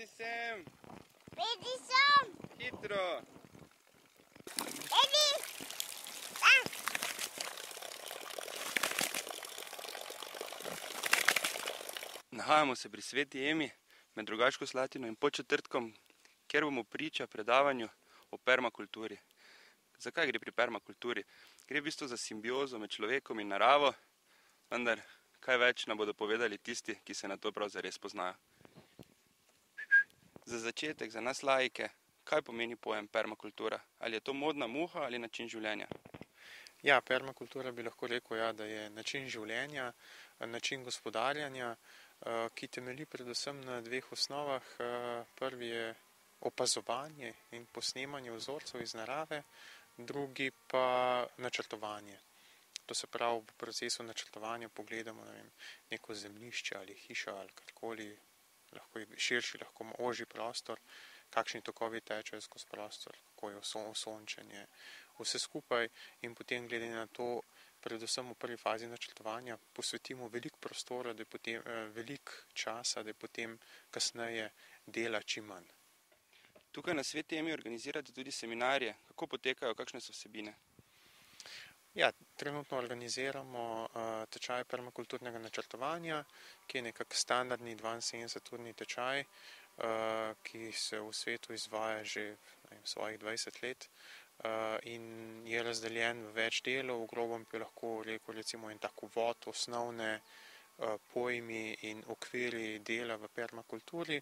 Pridi sem! Pridi sem! Hitro! Pridi! Nahajamo se pri Sveti Emi, med Rogaško Slatino in Podčetrtkom, kjer bomo priča predavanju o permakulturi. Zakaj gre pri permakulturi? Gre v bistvu za simbiozo med človekom in naravo, vendar kaj več nam bodo povedali tisti, ki se na to prav zares poznajo. Za začetek, za nas laike, kaj pomeni pojem permakultura? Ali je to modna muha ali način življenja? Ja, permakultura bi lahko rekel, da je način življenja, način gospodarjanja, ki temelji predvsem na dveh osnovah. Prvi je opazovanje in posnemanje vzorcev iz narave, drugi pa načrtovanje. To se pravi, v procesu načrtovanja pogledamo neko zemljišče ali hišo ali karkoli, lahko je širši, lahko ožji prostor, kakšni tokovi tečejo skozi prostor, kako je osončenje, vse skupaj in potem glede na to, predvsem v prvi fazi načrtovanja, posvetimo veliko prostora, da je potem veliko časa, da je potem kasneje dela čim manj. Tukaj na Sveti Emi organizirate tudi seminarje. Kako potekajo, kakšne so vsebine? Ja, trenutno organiziramo tečaj permakulturnega načrtovanja, ki je nekako standardni 72-urni tečaj, ki se v svetu izvaja že svojih 20 let in je razdeljen v več delov. V grobem bi lahko rekel recimo en tak uvod, osnovne pojmi in okviri dela v permakulturi.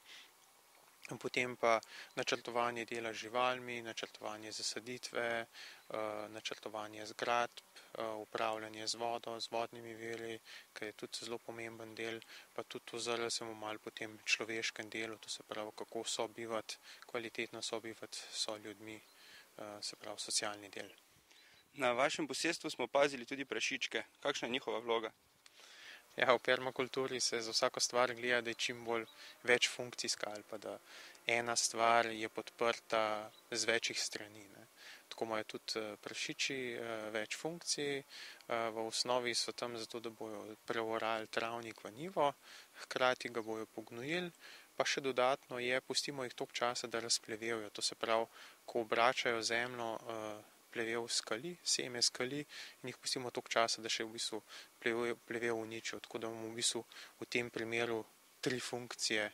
Potem pa načrtovanje dela z živalmi, načrtovanje zasaditve, načrtovanje zgradb, upravljanje z vodo, z vodnimi viri, ki je tudi zelo pomemben del, pa tudi ozrli se bomo malo po tem človeškem delu, to se pravi, kako sobivati, kvalitetno sobivati s ljudmi, se pravi socialni del. Na vašem posestvu smo opazili tudi prašičke. Kakšna je njihova vloga? Ja, v permakulturi se za vsako stvar gleda, da je čim bolj večfunkcijska ali pa da ena stvar je podprta z večjih strani. Tako imajo tudi prašiči več funkcij, v osnovi so tam zato, da bojo preorali travnik v njivo, hkrati ga bojo pognojili, pa še dodatno pustimo jih toliko časa, da razplevejo. To se pravi, ko obračajo zemljo, plevel skali, seme skali in jih pustimo toliko časa, da še v bistvu plevel uničijo. Tako da bomo v bistvu v tem primeru 3 funkcije,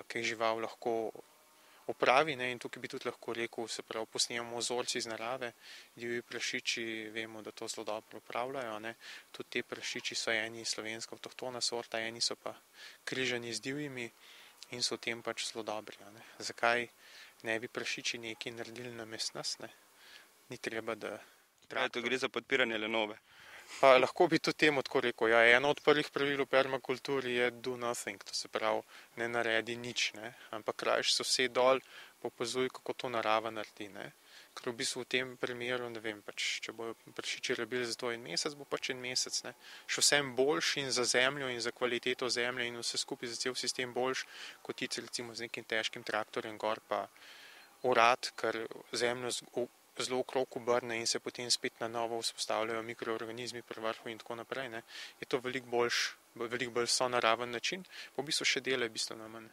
ki jih žival lahko opravi, in tukaj bi tudi lahko rekel, se pravi, posnemamo vzorci iz narave, divji prašiči, vemo, da to zelo dobro opravljajo, Tudi te prašiči so eni slovenska avtohtona sorta, eni so pa križani z divjimi in so v tem pač zelo dobri. Zakaj ne bi prašiči nekaj naredili namesto nas, Ni treba, da... To gre za podpiranje lenove. Pa lahko bi tudi temu tako rekel, eno od prvih pravil v permakulturi je do nothing, to se pravi, ne naredi nič, ampak rajši so vse dol, opazuj, kako to narava naredi, Ker v bistvu v tem primeru, če bojo prašiči rabili za to en mesec, bo pač en mesec, Še vsem boljši in za zemljo in za kvaliteto zemlje in vse skupaj za cel sistem boljši, kot iti recimo z nekim težkim traktorjem gor pa orati, ker zemljo zelo okrog obrne in se potem spet na novo vzpostavljajo mikroorganizmi pri vrhu in tako naprej, Je to veliko bolj sonaraven način, pa v bistvu še dela bistveno manj.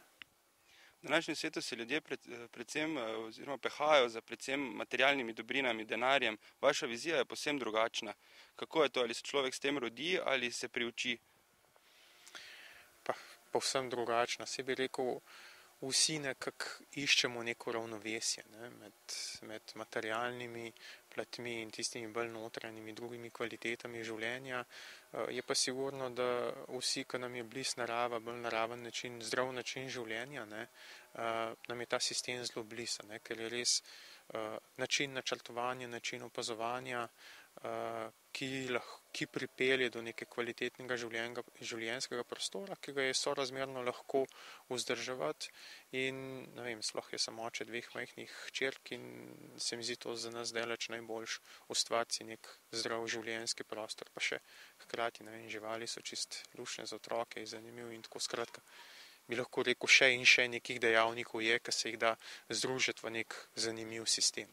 V današnjem svetu se ljudje predvsem oziroma pehajo za predvsem materialnimi dobrinami, denarjem. Vaša vizija je povsem drugačna. Kako je to, ali se človek s tem rodi ali se priuči? Pa povsem drugačna, se bi rekel, vsi nekako iščemo neko ravnovesje med materialnimi platmi in tistimi bolj notranjimi drugimi kvalitetami življenja. Je pa sigurno, da vsi, ki nam je blizu narava, bolj naraven način, zdrav način življenja, nam je ta sistem zelo blizu, ker je res način načrtovanja, način opazovanja, ki pripelje do nekega kvalitetnega življenjskega prostora, ki ga je sorazmerno lahko vzdrževati in, sploh je sem oče 2 majhnih hčerk in se mi zdi to za nas daleč najboljš ustvariti si nek zdrav življenjski prostor, pa še hkrati, živali so čist luštne za otroke in zanimiv in tako skratka. Bi lahko rekel še in še nekih dejavnikov ki se jih da združiti v nek zanimiv sistem.